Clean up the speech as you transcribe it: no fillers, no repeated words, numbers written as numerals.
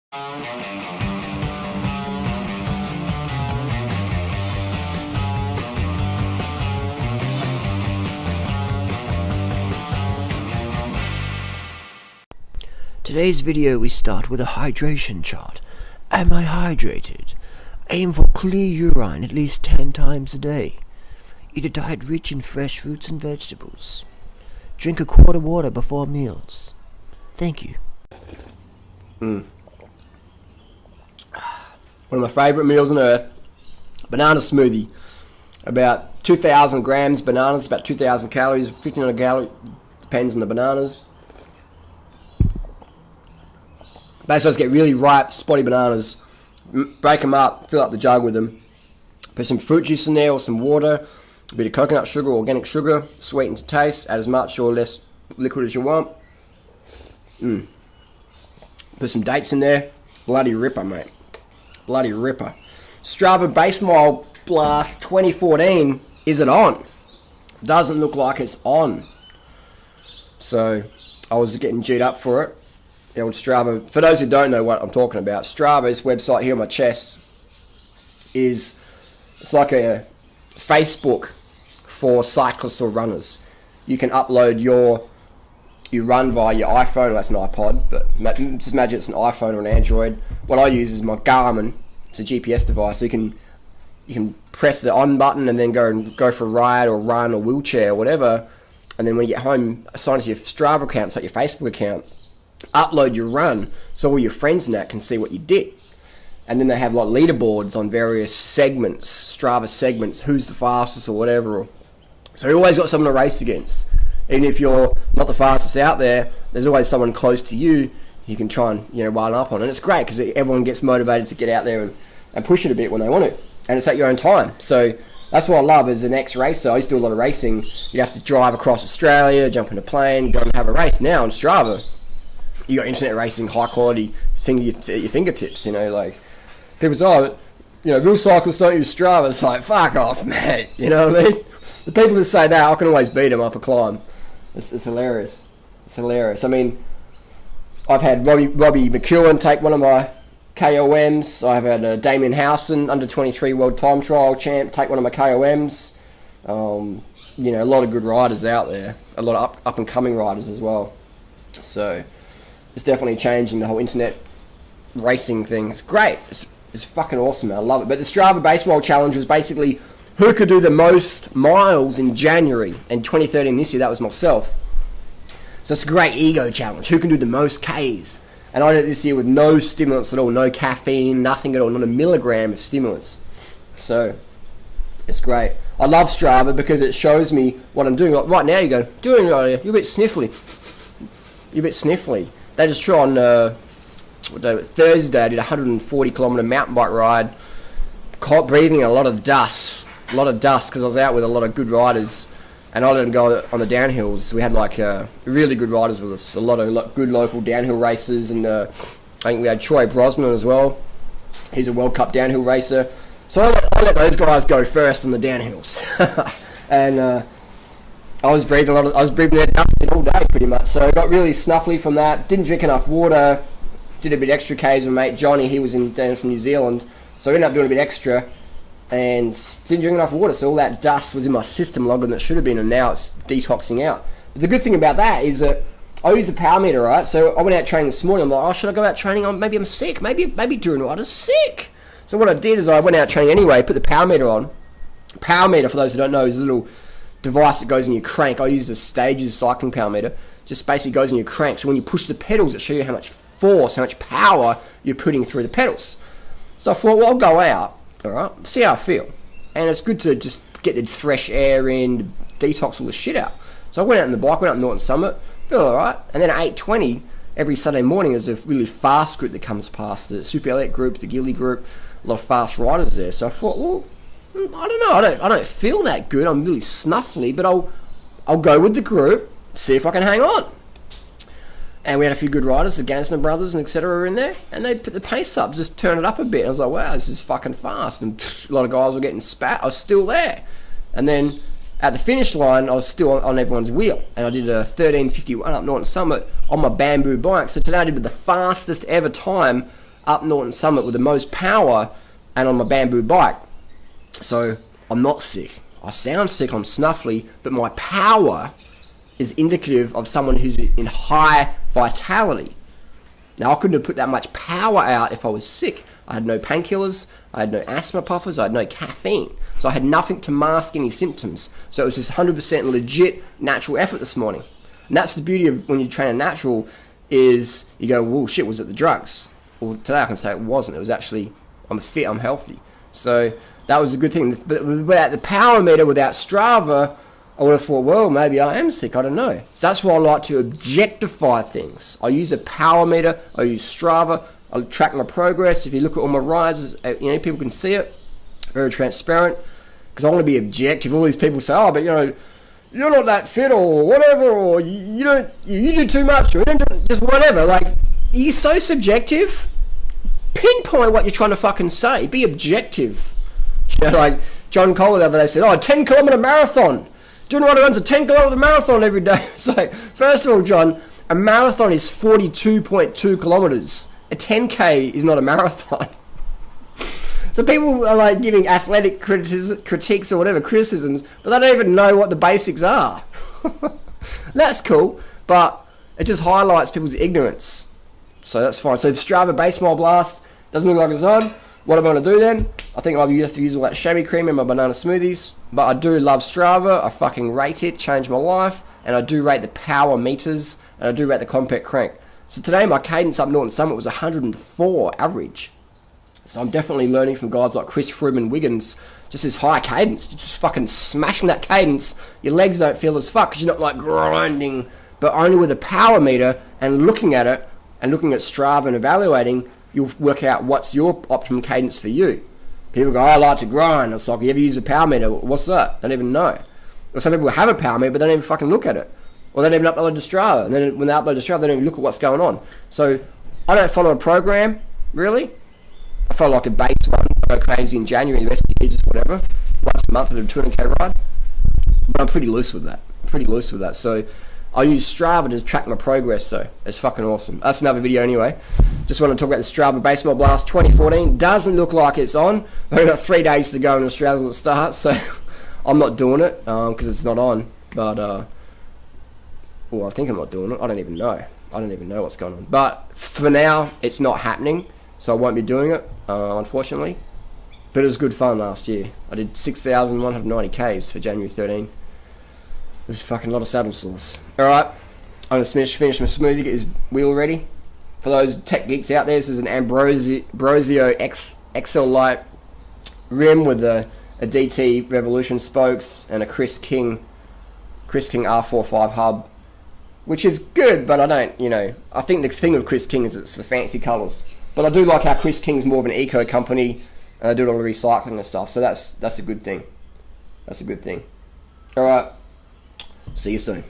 Today's video we start with a hydration chart. Am I hydrated? Aim for clear urine at least 10 times a day. Eat a diet rich in fresh fruits and vegetables. Drink a quart of water before meals. Thank you. One of my favourite meals on earth, banana smoothie. About 2,000 grams bananas, about 2,000 calories, 1,500 calories, depends on the bananas. Basically, just get really ripe, spotty bananas, break them up, fill up the jug with them, put some fruit juice in there or some water, a bit of coconut sugar or organic sugar, sweeten to taste, add as much or less liquid as you want. Put some dates in there, bloody ripper, mate. Bloody ripper. Strava Base Mile Blast 2014, is it on? Doesn't look like it's on. So, I was getting G'd up for it. The old Strava. For those who don't know what I'm talking about, Strava's website here on my chest it's like a Facebook for cyclists or runners. You can upload you run via your iPhone, that's an iPod, but just imagine it's an iPhone or an Android. What I use is my Garmin. It's a GPS device, so you can press the on button and then go for a ride or run or wheelchair or whatever, and then when you get home, assign it to your Strava account, so like your Facebook account. Upload your run so all your friends and that can see what you did. And then they have like leaderboards on various segments, Strava segments, who's the fastest or whatever. So you always got someone to race against. Even if you're not the fastest out there, there's always someone close to you can try and run up on. And it's great because everyone gets motivated to get out there and push it a bit when they want to. And it's at your own time. So that's what I love as an ex-racer. I used to do a lot of racing. You have to drive across Australia, jump in a plane, go and have a race. Now on Strava, you got internet racing, high quality thing at your fingertips. Like people say, real cyclists don't use Strava. It's like, fuck off, mate. You know what I mean? The people that say that, I can always beat them up a climb. It's hilarious. It's hilarious. I mean, I've had Robbie McEwen take one of my KOMs. I've had Damien Howson, under 23 world time trial champ, take one of my KOMs. A lot of good riders out there. A lot of up and coming riders as well. So it's definitely changing the whole internet racing thing. It's great. It's fucking awesome, man. I love it. But the Strava Base Mile Challenge was basically who could do the most miles in January. And 2013 this year, that was myself. So it's a great ego challenge. Who can do the most Ks? And I did it this year with no stimulants at all. No caffeine, nothing at all. Not a milligram of stimulants. So it's great. I love Strava because it shows me what I'm doing. Like right now you go, doing it right here. You're a bit sniffly. You're a bit sniffly. They just try on Thursday. I did a 140 kilometre mountain bike ride, breathing a lot of dust because I was out with a lot of good riders, and I didn't go on the downhills. We had really good riders with us, a lot of good local downhill racers, and I think we had Troy Brosnan as well. He's a World Cup downhill racer. So I let those guys go first on the downhills, and I was breathing their dust in all day pretty much, so I got really snuffly from that. Didn't drink enough water. Did a bit extra Ks with mate Johnny. He was down from New Zealand, so I ended up doing a bit extra and didn't drink enough water. So all that dust was in my system longer than it should have been, and now it's detoxing out. But the good thing about that is that I use a power meter, right? So I went out training this morning. I'm like, should I go out training? Maybe I'm sick. Maybe doing right is sick. So what I did is I went out training anyway. Put the power meter on. Power meter, for those who don't know, is a little device that goes in your crank. I use the Stages cycling power meter. Just basically goes in your crank. So when you push the pedals, it shows you how much force, how much power you're putting through the pedals. So I thought, well, I'll go out, all right, see how I feel. And it's good to just get the fresh air in, detox all the shit out. So I went out on the bike, went up Norton Summit, feel all right. And then at 8:20 every Saturday morning, there's a really fast group that comes past, the Super Elite group, the Gilly group, a lot of fast riders there. So I thought, well, I don't know, I don't feel that good. I'm really snuffly, but I'll go with the group, see if I can hang on. And we had a few good riders, the Gansner brothers and etc. were in there, and they put the pace up, just turn it up a bit. I was like, wow, this is fucking fast. And a lot of guys were getting spat. I was still there. And then at the finish line, I was still on everyone's wheel. And I did a 13:51 up Norton Summit on my bamboo bike. So today I did the fastest ever time up Norton Summit with the most power and on my bamboo bike. So I'm not sick. I sound sick, I'm snuffly, but my power is indicative of someone who's in high vitality. Now, I couldn't have put that much power out if I was sick. I had no painkillers, I had no asthma puffers, I had no caffeine. So I had nothing to mask any symptoms. So it was just 100% legit natural effort this morning. And that's the beauty of when you train a natural, is you go, well, shit, was it the drugs? Well, today I can say it wasn't. It was actually, I'm fit, I'm healthy. So that was a good thing. But without the power meter, without Strava, I would have thought, well, maybe I am sick, I don't know. So that's why I like to objectify things. I use a power meter, I use Strava, I track my progress. If you look at all my rides, people can see it. Very transparent. Because I want to be objective. All these people say, oh, but you're not that fit or whatever, or you do too much, or you don't do, just whatever. Like, you're so subjective. Pinpoint what you're trying to fucking say. Be objective. Like John Cole the other day said, 10-kilometer marathon. Doing what runs a 10-kilometer marathon every day. It's like, first of all, John, a marathon is 42.2 kilometers. A 10K is not a marathon. So people are like giving athletic critiques or whatever, criticisms, but they don't even know what the basics are. That's cool, but it just highlights people's ignorance. So that's fine. So Strava Base Mile Blast doesn't look like it's on. What am I going to do then? I think I'll have to use all that chamois cream in my banana smoothies. But I do love Strava. I fucking rate it. Changed my life. And I do rate the power meters. And I do rate the compact crank. So today my cadence up Norton Summit was 104 average. So I'm definitely learning from guys like Chris Froome and Wiggins. Just this high cadence. Just fucking smashing that cadence. Your legs don't feel as fuck because you're not like grinding. But only with a power meter and looking at it and looking at Strava and evaluating, you'll work out what's your optimum cadence for you. People go, I like to grind. It's like, you ever use a power meter? What's that? They don't even know. Or some people have a power meter, but they don't even fucking look at it. Or they don't even upload to Strava. And then when they upload to Strava, they don't even look at what's going on. So I don't follow a program, really. I follow like a base run. I go crazy in January, the rest of the year, just whatever. Once a month at a 200k ride. But I'm pretty loose with that. So I use Strava to track my progress, so it's fucking awesome. That's another video anyway. Just want to talk about the Strava Base Mile Blast 2014. Doesn't look like it's on. We've got 3 days to go in Australia will start, so I'm not doing it because it's not on. But, I think I'm not doing it. I don't even know. I don't even know what's going on. But for now, it's not happening, so I won't be doing it, unfortunately. But it was good fun last year. I did 6,190 Ks for January 13. It was fucking a lot of saddle sores. Alright, I'm going to finish my smoothie, get his wheel ready. For those tech geeks out there, this is an Ambrosio XL Light rim with a DT Revolution spokes and a Chris King R45 hub, which is good, but I don't, I think the thing with Chris King is it's the fancy colours. But I do like how Chris King's more of an eco company, and they do it all the recycling and stuff, so that's a good thing. That's a good thing. Alright, see you soon.